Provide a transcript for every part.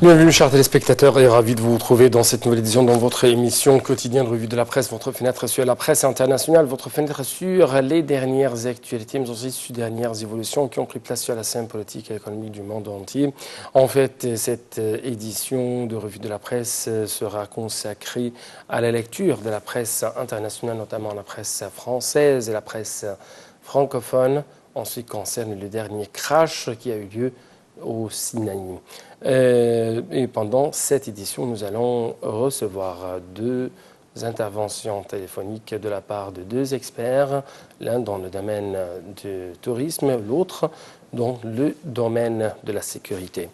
Bienvenue chers téléspectateurs et ravi de vous retrouver dans cette nouvelle édition dans votre émission quotidienne Revue de la Presse, votre fenêtre sur la presse internationale, votre fenêtre sur les dernières actualités, mais aussi sur les dernières évolutions qui ont pris place sur la scène politique et économique du monde entier. En fait, cette édition de Revue de la Presse sera consacrée à la lecture de la presse internationale, notamment la presse française et la presse francophone, en ce qui concerne le dernier crash qui a eu lieu au Sinaï. Et pendant cette édition, nous allons recevoir deux interventions téléphoniques de la part de deux experts, l'un dans le domaine du tourisme, l'autre dans le domaine de la sécurité.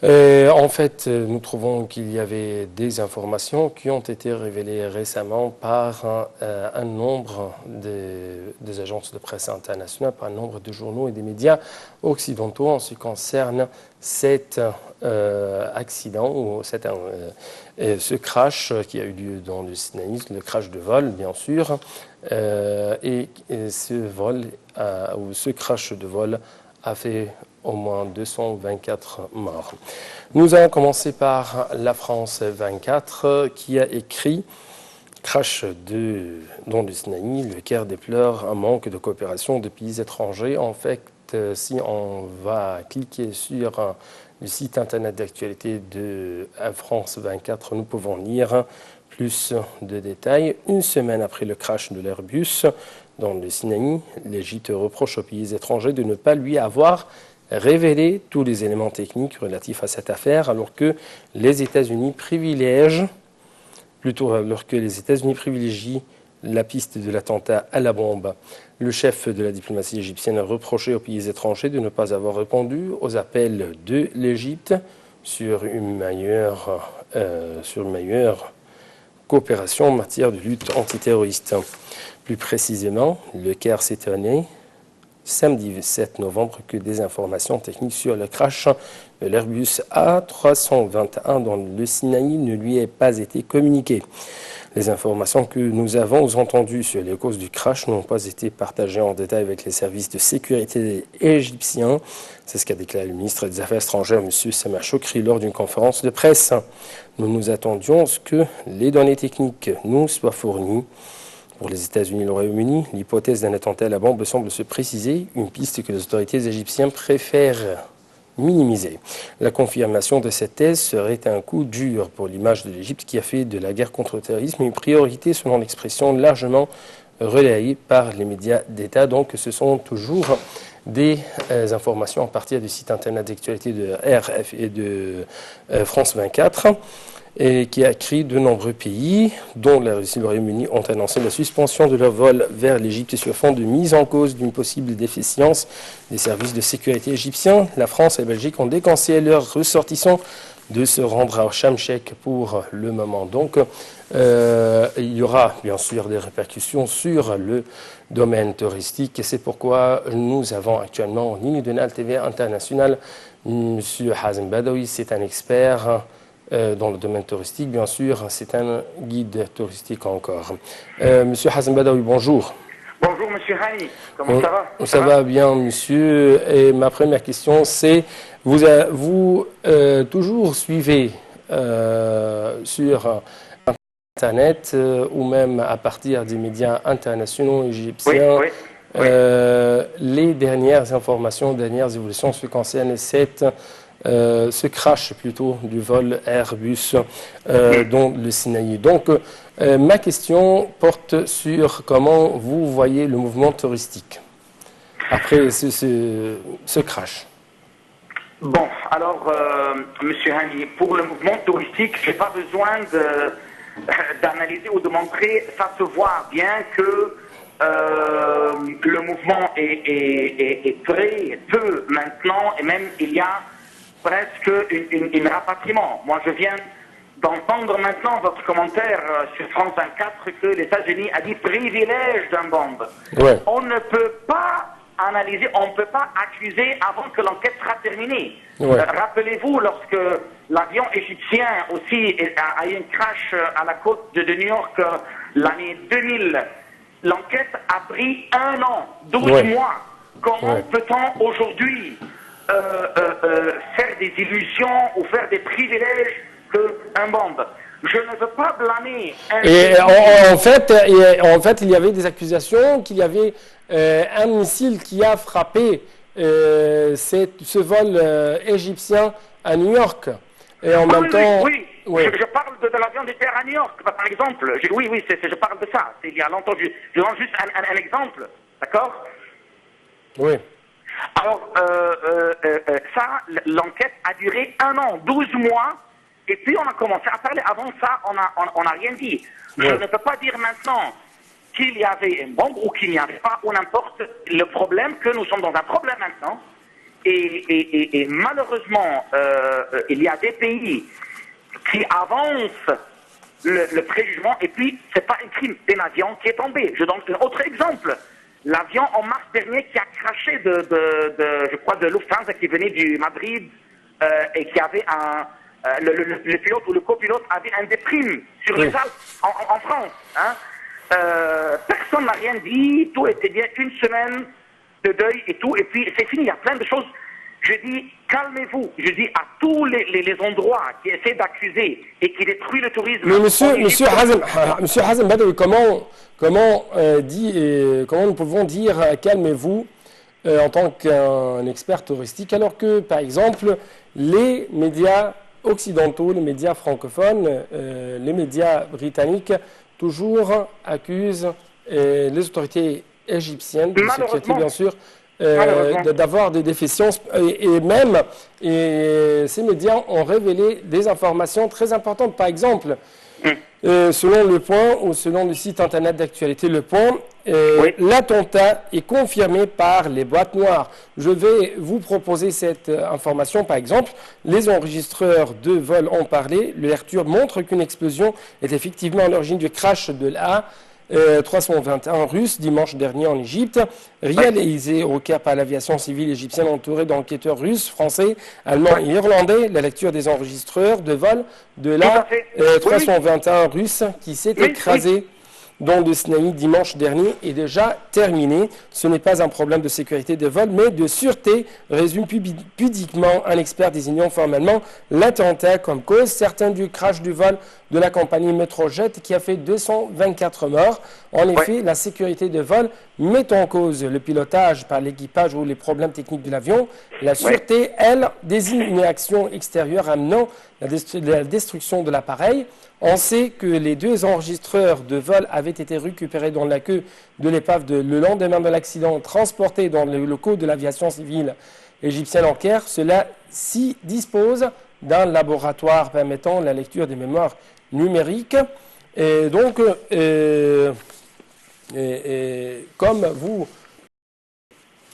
En fait, nous trouvons qu'il y avait des informations qui ont été révélées récemment par un nombre des agences de presse internationales, par un nombre de journaux et des médias occidentaux en ce qui concerne cet accident ou ce crash qui a eu lieu dans le Sinaï, le crash de vol, bien sûr, et ce crash de vol a fait au moins 224 morts. Nous allons commencer par la France 24 qui a écrit « Crash dans le Sinaï, le Caire déplore un manque de coopération de pays étrangers ». En fait, si on va cliquer sur le site internet d'actualité de France 24, nous pouvons lire plus de détails. Une semaine après le crash de l'Airbus dans le Sinaï, l'Égypte reproche aux pays étrangers de ne pas lui avoir révéler tous les éléments techniques relatifs à cette affaire, alors que les États-Unis privilégient la piste de l'attentat à la bombe. Le chef de la diplomatie égyptienne a reproché aux pays étrangers de ne pas avoir répondu aux appels de l'Égypte sur une meilleure coopération en matière de lutte antiterroriste. Plus précisément, le Caire s'est étonné samedi 7 novembre que des informations techniques sur le crash de l'Airbus A321 dans le Sinaï ne lui aient pas été communiquées. Les informations que nous avons entendues sur les causes du crash n'ont pas été partagées en détail avec les services de sécurité égyptiens. C'est ce qu'a déclaré le ministre des Affaires étrangères, M. Sameh Choukri, lors d'une conférence de presse. Nous attendions que les données techniques nous soient fournies. Pour les États-Unis et le Royaume-Uni, l'hypothèse d'un attentat à la bombe semble se préciser, une piste que les autorités égyptiennes préfèrent minimiser. La confirmation de cette thèse serait un coup dur pour l'image de l'Égypte qui a fait de la guerre contre le terrorisme une priorité selon l'expression largement relayée par les médias d'État. Donc ce sont toujours des informations à partir du site internet d'actualité de RF et de France 24. Et qui a écrit de nombreux pays, dont la Russie et le Royaume-Uni, ont annoncé la suspension de leur vol vers l'Égypte sur fond de mise en cause d'une possible déficience des services de sécurité égyptiens. La France et la Belgique ont déconseillé leurs ressortissants de se rendre à Sharm el-Sheikh pour le moment. Donc, il y aura bien sûr des répercussions sur le domaine touristique et c'est pourquoi nous avons actuellement en ligne de Nal TV International M. Hazem Badawi, c'est un expert dans le domaine touristique, bien sûr, c'est un guide touristique encore. Monsieur Hazem Badawi, bonjour. Bonjour Monsieur Hani, comment ça va? Ça va bien, monsieur. Et ma première question, c'est, vous toujours suivez sur Internet ou même à partir des médias internationaux égyptiens oui. les dernières informations, dernières évolutions en ce qui concerne ce crash plutôt du vol Airbus dans le Sinaï. Donc, ma question porte sur comment vous voyez le mouvement touristique après ce crash. Bon, alors, Monsieur Hani, pour le mouvement touristique, je n'ai pas besoin d'analyser ou de montrer, ça se voit bien que le mouvement est très peu maintenant, et même il y a presque un rapatriement. Moi, je viens d'entendre maintenant votre commentaire sur France 24 que les États-Unis a dit privilège d'un bombe. Ouais. On ne peut pas analyser, on ne peut pas accuser avant que l'enquête sera terminée. Ouais. Rappelez-vous, lorsque l'avion égyptien aussi a eu un crash à la côte de New York l'année 2000, l'enquête a pris 1 an, 12 mois. Comment peut-on aujourd'hui faire des illusions ou faire des privilèges qu'un bombe. Je ne veux pas blâmer un Et pays. en fait, il y avait des accusations qu'il y avait un missile qui a frappé ce vol égyptien à New York. Et en même temps, Oui. oui, Je parle de l'avion des terres à New York, par exemple. Oui, je parle de ça. Il y a longtemps, je rends juste un exemple. D'accord? oui, Alors, ça, l'enquête a duré 1 an, 12 mois, et puis on a commencé à parler. Avant ça, on n'a rien dit. Je Ouais. ne peux pas dire maintenant qu'il y avait une bombe ou qu'il n'y avait pas, ou n'importe. Le problème, que nous sommes dans un problème maintenant, et malheureusement, il y a des pays qui avancent le préjugement, et puis c'est pas un crime, c'est un avion qui est tombé. Je donne un autre exemple. L'avion en mars dernier qui a craché je crois, de Lufthansa qui venait du Madrid et qui avait le pilote ou le copilote avait un déprime sur les Alpes en France. Hein. Personne n'a rien dit, tout était bien, 1 semaine de deuil et tout, et puis c'est fini, il y a plein de choses. Je dis, calmez-vous. Je dis à tous les endroits qui essaient d'accuser et qui détruisent le tourisme. mais monsieur Hazem Badawi, comment nous pouvons dire calmez-vous en tant qu'un expert touristique, alors que, par exemple, les médias occidentaux, les médias francophones, les médias britanniques, toujours accusent les autorités égyptiennes de sécurité, bien sûr, d'avoir des déficiences et ces médias ont révélé des informations très importantes. Par exemple, selon Le Point ou selon le site internet d'actualité Le Point, l'attentat est confirmé par les boîtes noires. Je vais vous proposer cette information. Par exemple, les enregistreurs de vol ont parlé. Le Air Turc montre qu'une explosion est effectivement à l'origine du crash de l'A 321 russe dimanche dernier en Égypte, réalisé au Caire par l'aviation civile égyptienne entourée d'enquêteurs russes, français, allemands et irlandais. La lecture des enregistreurs de vol de l'A 321 russe qui s'est écrasé dans le Sinaï dimanche dernier est déjà terminée. Ce n'est pas un problème de sécurité de vol, mais de sûreté, résume pudiquement un expert désignant formellement l'attentat comme cause. Certains du crash du vol de la compagnie Metrojet qui a fait 224 morts. En effet, la sécurité de vol met en cause le pilotage par l'équipage ou les problèmes techniques de l'avion. La sûreté, elle, désigne une action extérieure amenant la destruction de l'appareil. On sait que les 2 enregistreurs de vol avaient été récupérés dans la queue de l'épave le lendemain de l'accident, transportés dans les locaux de l'aviation civile égyptienne en Caire. Cela-ci dispose d'un laboratoire permettant la lecture des mémoires numériques. Et donc, comme vous,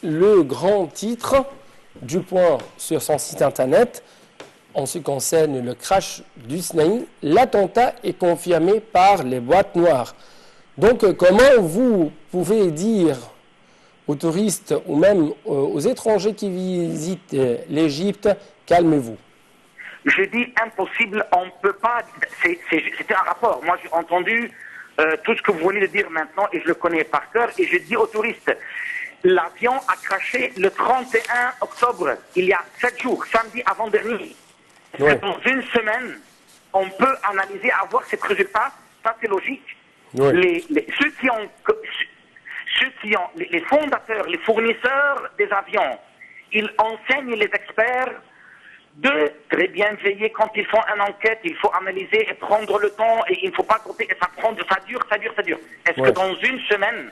le grand titre du Point sur son site internet, en ce qui concerne le crash du Sinaï, l'attentat est confirmé par les boîtes noires. Donc, comment vous pouvez dire aux touristes ou même aux étrangers qui visitent l'Égypte, calmez-vous? Je dis impossible, on ne peut pas. C'était un rapport. Moi, j'ai entendu tout ce que vous venez de dire maintenant et je le connais par cœur. Et je dis aux touristes, l'avion a craché le 31 octobre, il y a 7 jours, samedi avant-dernier. Dans 1 semaine, on peut analyser, avoir ces résultats. Ça, c'est logique. Les fondateurs, les fournisseurs des avions, ils enseignent les experts de très bien veiller quand ils font une enquête, il faut analyser et prendre le temps et il ne faut pas compter et ça dure. Est-ce que dans une semaine,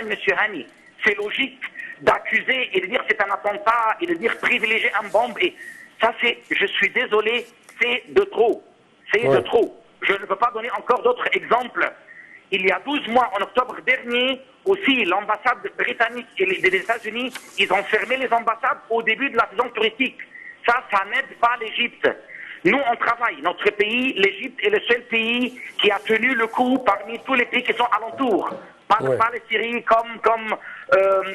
Monsieur Hani, c'est logique d'accuser et de dire c'est un attentat et de dire privilégier une bombe et ça c'est, je suis désolé, c'est de trop. De trop. Je ne peux pas donner encore d'autres exemples. Il y a 12 mois, en octobre dernier, aussi, l'ambassade britannique et des États-Unis, ils ont fermé les ambassades au début de la saison touristique. Ça n'aide pas l'Égypte. Nous, on travaille. Notre pays, l'Égypte, est le seul pays qui a tenu le coup parmi tous les pays qui sont alentours. Pas la Syrie, comme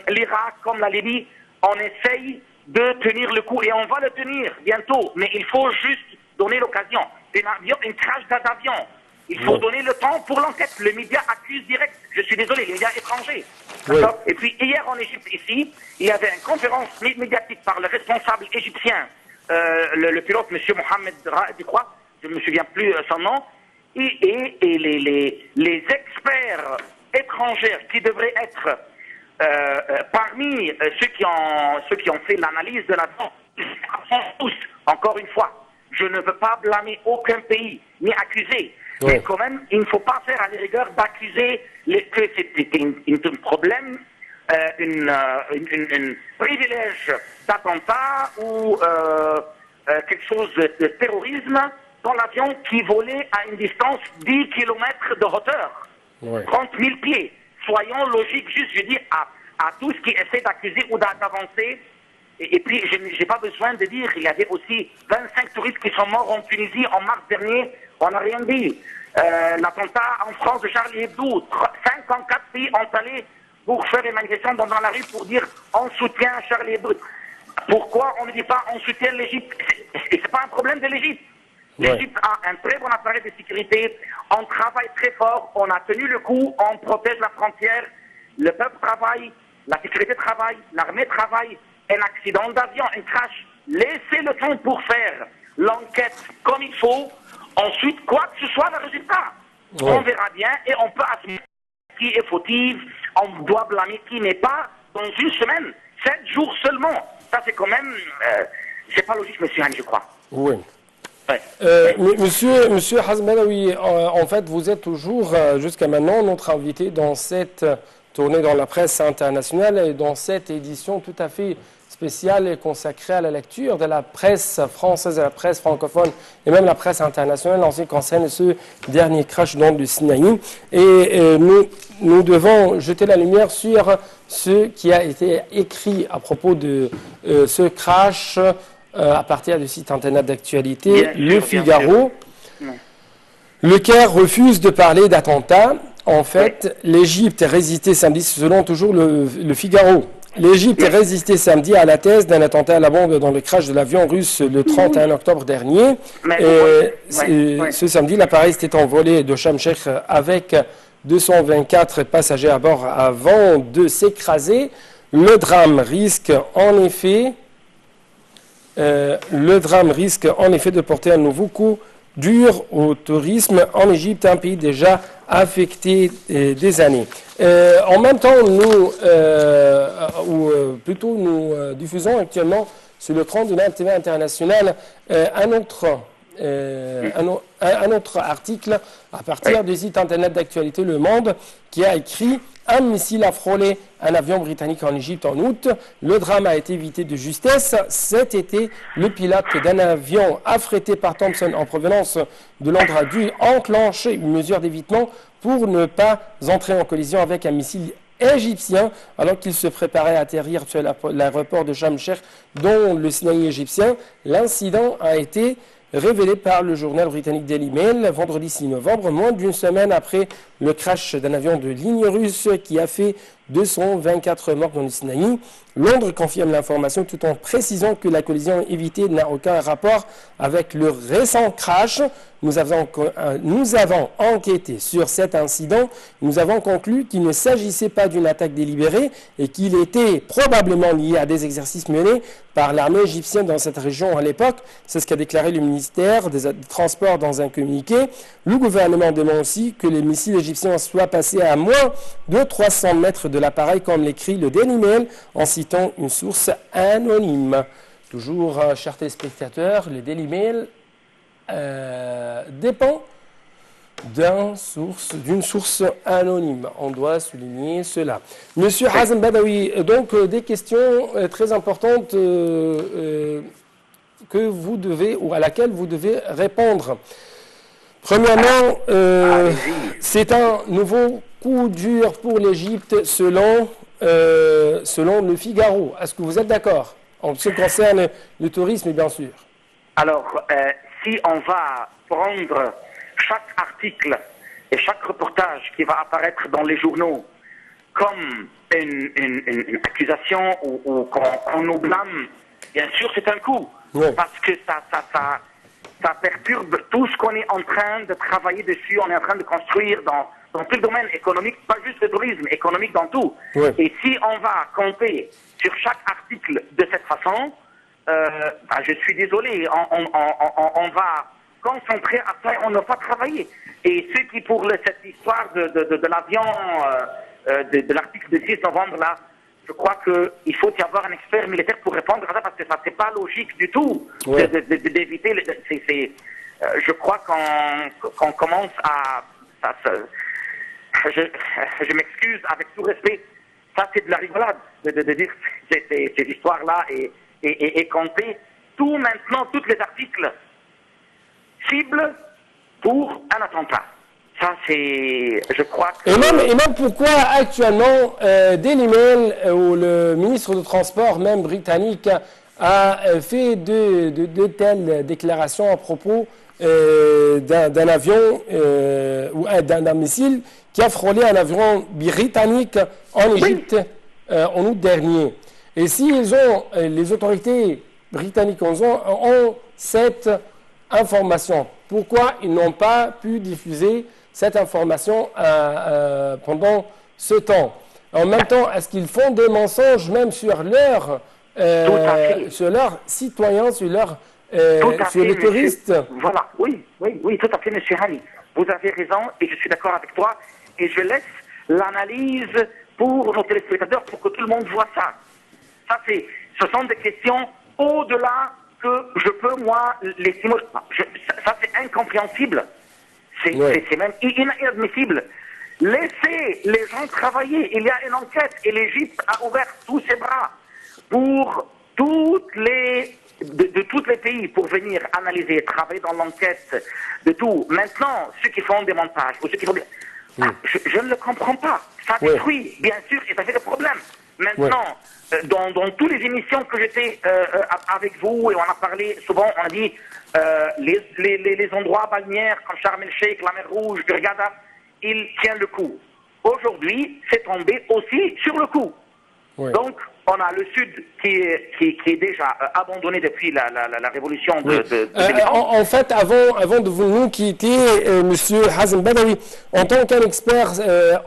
l'Irak, comme la Libye. On essaye de tenir le coup et on va le tenir bientôt. Mais il faut juste donner l'occasion. Une crash d'avion. Il faut donner le temps pour l'enquête. Le média accuse direct. Je suis désolé, les médias étrangers. D'accord. Et puis hier en Égypte, ici, il y avait une conférence médiatique par le responsable égyptien, le pilote, M. Mohamed Raed, je crois, je ne me souviens plus son nom, et les experts étrangers qui devraient être parmi ceux qui ont fait l'analyse de la sont tous, encore une fois, je ne veux pas blâmer aucun pays, ni accuser. Oui. Mais quand même, il ne faut pas faire à la rigueur d'accuser que c'était un problème, un privilège d'attentat ou quelque chose de terrorisme dans l'avion qui volait à une distance 10 km de hauteur, Oui. 30 000 pieds. Soyons logiques, juste, je dis, à tous qui essaient d'accuser ou d'avancer. Et puis, je n'ai pas besoin de dire, il y avait aussi 25 touristes qui sont morts en Tunisie en mars dernier, on n'a rien dit. L'attentat en France de Charlie Hebdo, 54 pays ont allé pour faire des manifestations dans la rue pour dire on soutient Charlie Hebdo. Pourquoi on ne dit pas on soutient l'Égypte? C'est pas un problème de l'Égypte. L'Égypte a un très bon appareil de sécurité, on travaille très fort, on a tenu le coup, on protège la frontière, le peuple travaille, la sécurité travaille, l'armée travaille. Un accident d'avion, un crash, laissez le temps pour faire l'enquête comme il faut. Ensuite, quoi que ce soit le résultat, on verra bien et on peut assumer qui est fautif, on doit blâmer qui n'est pas dans une semaine, 7 jours seulement. Ça, c'est quand même, c'est pas logique, monsieur Hani, je crois. Oui. Ouais. Monsieur Hazm Badaoui, en fait, vous êtes toujours, jusqu'à maintenant, notre invité dans cette tournée dans la presse internationale et dans cette édition tout à fait spéciale et consacrée à la lecture de la presse française et la presse francophone et même la presse internationale en ce qui concerne ce dernier crash dans le Sinaï. Et nous devons jeter la lumière sur ce qui a été écrit à propos de ce crash à partir du site internet d'actualité Le Figaro. Le Caire refuse de parler d'attentat. En fait, l'Égypte a résisté samedi, selon toujours le Figaro. L'Égypte a résisté samedi à la thèse d'un attentat à la bombe dans le crash de l'avion russe le 31 octobre dernier. Ce samedi, l'appareil s'était envolé de Sharm el-Sheikh avec 224 passagers à bord avant de s'écraser. Le drame risque en effet de porter un nouveau coup dur au tourisme en Égypte, un pays déjà affecté des années. En même temps, nous diffusons actuellement sur le l'écran de la TV internationale un autre article à partir du site internet d'actualité Le Monde qui a écrit « Un missile a frôlé un avion britannique en Égypte en août. Le drame a été évité de justesse. Cet été, le pilote d'un avion affrété par Thomson en provenance de Londres a dû enclencher une mesure d'évitement pour ne pas entrer en collision avec un missile égyptien alors qu'il se préparait à atterrir sur l'aéroport de Sharm el-Sheikh dans le Sinaï égyptien. L'incident a été révélé par le journal britannique Daily Mail vendredi 6 novembre, moins d'une semaine après le crash d'un avion de ligne russe qui a fait 224 morts dans le Sinaï. Londres confirme l'information tout en précisant que la collision évitée n'a aucun rapport avec le récent crash. Nous avons enquêté sur cet incident. Nous avons conclu qu'il ne s'agissait pas d'une attaque délibérée et qu'il était probablement lié à des exercices menés par l'armée égyptienne dans cette région à l'époque. C'est ce qu'a déclaré le ministère des Transports dans un communiqué. Le gouvernement demande aussi que les missiles égyptiens soient passés à moins de 300 mètres de l'appareil, comme l'écrit le Daily Mail en citant une source anonyme. Toujours, chers téléspectateurs, le Daily Mail dépend d'une source anonyme. On doit souligner cela. Monsieur Hazm Badaoui, donc des questions très importantes que vous devez, ou à laquelle vous devez répondre. Premièrement, c'est un nouveau coup dur pour l'Égypte selon le Figaro. Est-ce que vous êtes d'accord en ce qui concerne le tourisme, bien sûr? Alors, si on va prendre chaque article et chaque reportage qui va apparaître dans les journaux comme une accusation ou qu'on nous blâme, bien sûr c'est un coup. Oui. Parce que ça perturbe tout ce qu'on est en train de travailler dessus, on est en train de construire dans tout le domaine économique, pas juste le tourisme, économique dans tout. Oui. Et si on va compter sur chaque article de cette façon, je suis désolé, on va concentrer à ça, on ne va pas travailler. Et ceux qui, pour cette histoire de l'avion, de l'article du 6 novembre, là, je crois qu'il faut y avoir un expert militaire pour répondre à ça, parce que ça, c'est pas logique du tout d'éviter. Je crois qu'on commence à... je m'excuse avec tout respect, ça c'est de la rigolade, de dire ces histoires-là et compter tout maintenant, tous les articles cibles pour un attentat. Ça, c'est, je crois que... Et même pourquoi actuellement, Daily Mail, où le ministre de Transport, même britannique, a fait de telles déclarations à propos d'un avion ou d'un missile qui a frôlé un avion britannique en Égypte en août dernier. Et si les autorités britanniques ont cette information, pourquoi ils n'ont pas pu diffuser cette information pendant ce temps? En même temps, est-ce qu'ils font des mensonges même sur leurs citoyens, sur les touristes? Voilà, oui, tout à fait, monsieur Hani. Vous avez raison et je suis d'accord avec toi. Et je laisse l'analyse pour nos téléspectateurs pour que tout le monde voit ça. Ce sont des questions au-delà que je peux, moi, les ça, c'est incompréhensible. C'est même inadmissible. Laissez les gens travailler. Il y a une enquête et l'Égypte a ouvert tous ses bras pour de tous les pays pour venir analyser, travailler dans l'enquête de tout. Maintenant, ceux qui font des montages, ou ceux qui font des... je ne le comprends pas. Ça détruit, bien sûr, et ça fait des problèmes. Maintenant, dans toutes les émissions que j'étais avec vous, et on a parlé souvent, on a dit les endroits balnéaires comme Sharm el-Sheikh, la mer Rouge, Hurghada, ils tiennent le coup. Aujourd'hui, c'est tombé aussi sur le coup. Donc, on a le Sud qui est déjà abandonné depuis la révolution en fait, avant de vous nous quitter, Monsieur Hazem Badawi, en tant qu'expert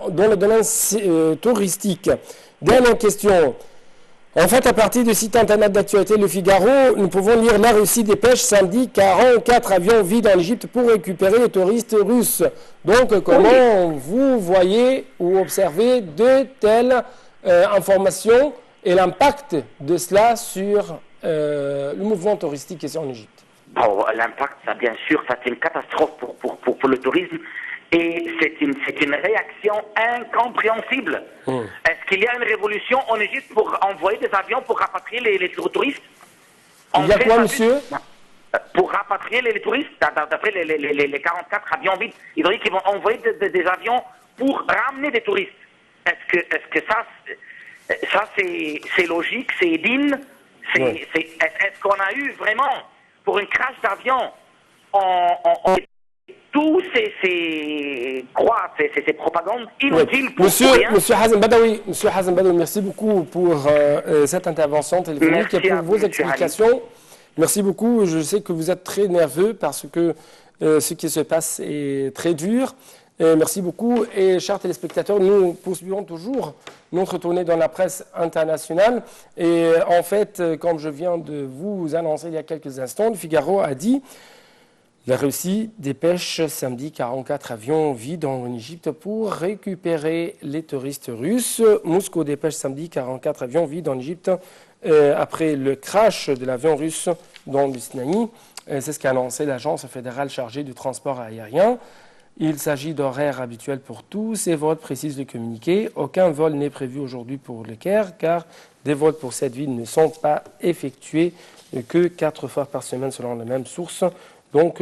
dans le domaine touristique, dernière question. En fait, à partir du site internet d'actualité Le Figaro, nous pouvons lire la Russie dépêche samedi 44 avions vides en Égypte pour récupérer les touristes russes. Donc, comment vous voyez ou observez de telles informations et l'impact de cela sur le mouvement touristique ici en Égypte? Bon, l'impact, ça, bien sûr, ça c'est une catastrophe pour le tourisme. Et c'est une réaction incompréhensible. Est-ce qu'il y a une révolution en Égypte pour envoyer des avions pour rapatrier les touristes? Il y a quoi, monsieur? Pour rapatrier les touristes, d'après les 44 avions vides, ils ont dit qu'ils vont envoyer des avions pour ramener des touristes. Est-ce que ça c'est logique, c'est digne? Est-ce qu'on a eu vraiment, pour une crash d'avion, tous ces propagandes inutiles pour rien. Monsieur Hazem Badawi, merci beaucoup pour cette intervention téléphonique et pour vos explications. Merci beaucoup. Je sais que vous êtes très nerveux parce que ce qui se passe est très dur. Merci beaucoup. Et chers téléspectateurs, nous poursuivons toujours notre tournée dans la presse internationale. Et en fait, comme je viens de vous annoncer il y a quelques instants, le Figaro a dit: la Russie dépêche samedi 44 avions vides en Égypte pour récupérer les touristes russes. Moscou dépêche samedi 44 avions vides en Égypte après le crash de l'avion russe dans le Sinaï. C'est ce qu'a annoncé l'agence fédérale chargée du transport aérien. Il s'agit d'horaires habituels pour tous ces vols, précise le communiqué. Aucun vol n'est prévu aujourd'hui pour le Caire, car des vols pour cette ville ne sont pas effectués que 4 fois par semaine selon la même source. Donc,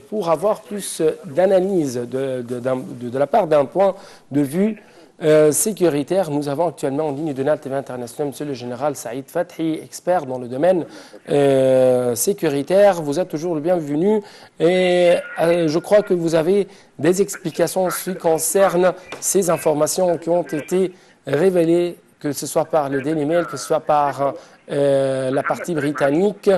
pour avoir plus d'analyse de la part d'un point de vue sécuritaire, nous avons actuellement en ligne de NAL TV International M. le général Saïd Fathi, expert dans le domaine sécuritaire. Vous êtes toujours le bienvenu et je crois que vous avez des explications en ce qui concerne ces informations qui ont été révélées, que ce soit par le Daily Mail, que ce soit par la partie britannique,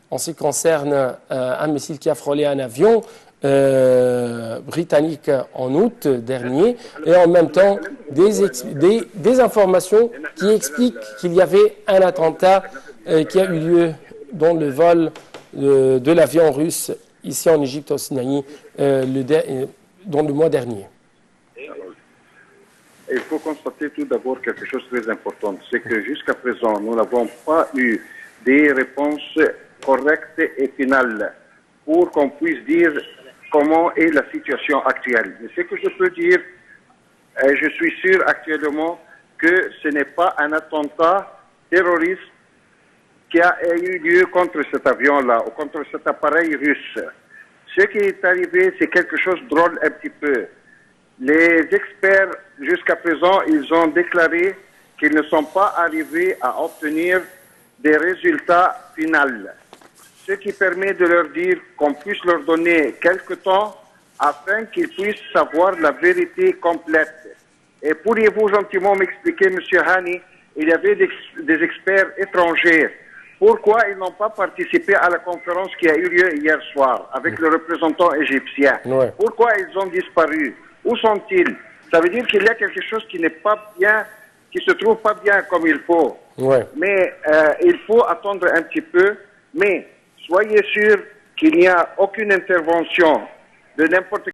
en ce qui concerne un missile qui a frôlé un avion. britannique en août dernier, et en même temps des informations qui expliquent qu'il y avait un attentat qui a eu lieu dans le vol de l'avion russe ici en Égypte, au Sinaï, dans le mois dernier. Il faut constater tout d'abord quelque chose de très important, c'est que jusqu'à présent, nous n'avons pas eu des réponses correctes et finales pour qu'on puisse dire comment est la situation actuelle. Mais ce que je peux dire, je suis sûr actuellement que ce n'est pas un attentat terroriste qui a eu lieu contre cet avion-là ou contre cet appareil russe. Ce qui est arrivé, c'est quelque chose de drôle un petit peu. Les experts, jusqu'à présent, ils ont déclaré qu'ils ne sont pas arrivés à obtenir des résultats finaux. Ce qui permet de leur dire qu'on puisse leur donner quelque temps afin qu'ils puissent savoir la vérité complète. Et pourriez-vous gentiment m'expliquer, M. Hani, il y avait des experts étrangers. Pourquoi ils n'ont pas participé à la conférence qui a eu lieu hier soir avec le représentant égyptien? Ouais. Pourquoi ils ont disparu? Où sont-ils? Ça veut dire qu'il y a quelque chose qui n'est pas bien, qui se trouve pas bien comme il faut. Ouais. Mais il faut attendre un petit peu. Mais soyez sûr qu'il n'y a aucune intervention de n'importe